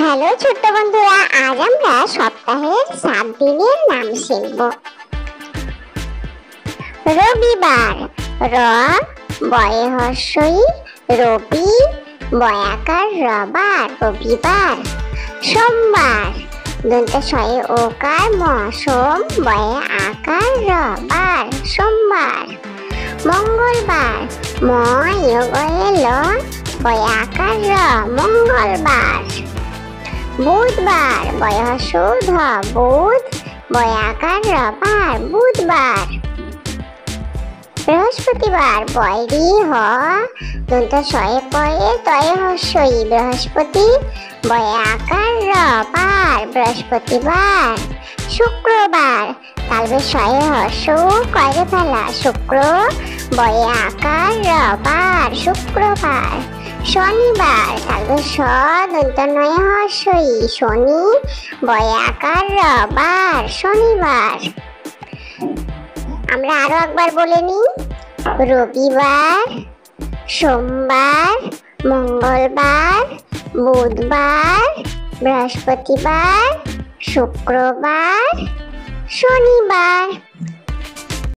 Hello ছোট্ট বন্ধুরা, আজ আমরা সপ্তাহের 7 দিনের নাম শিখব। রবিবার, র বয়ে হর্ষই রবি, বয়াকার রবার রবিবার। সোমবার, দন্তে শয়ে ওকার ম সোম, বয়ে আকার রবার সোমবার। মঙ্গলবার, ম ইয়গয়ে ল, বয়ে আকার র মঙ্গলবার। বুধবার, বয়সুধ বুধ, বয়াকার রবার বুধবার। বৃহস্পতিবার, বয়রি হ দন্ত শয়ে পয়ে তয়ে হস্যই বৃহস্পতি, বয়াকার রবার বৃহস্পতিবার। শুক্রবার, তালবে শয়ে হস্য কয়রে ফেলা শুক্র, বয়ে আকার রবার শুক্রবার। শনিবার, তালবে স দন্ত নয়ে হস্যই শনি, বয়ে আকার রবার শনিবার। আমরা আরো একবার বলে নিই। রবিবার, সোমবার, মঙ্গলবার, বুধবার, বৃহস্পতিবার, শুক্রবার, শনিবার।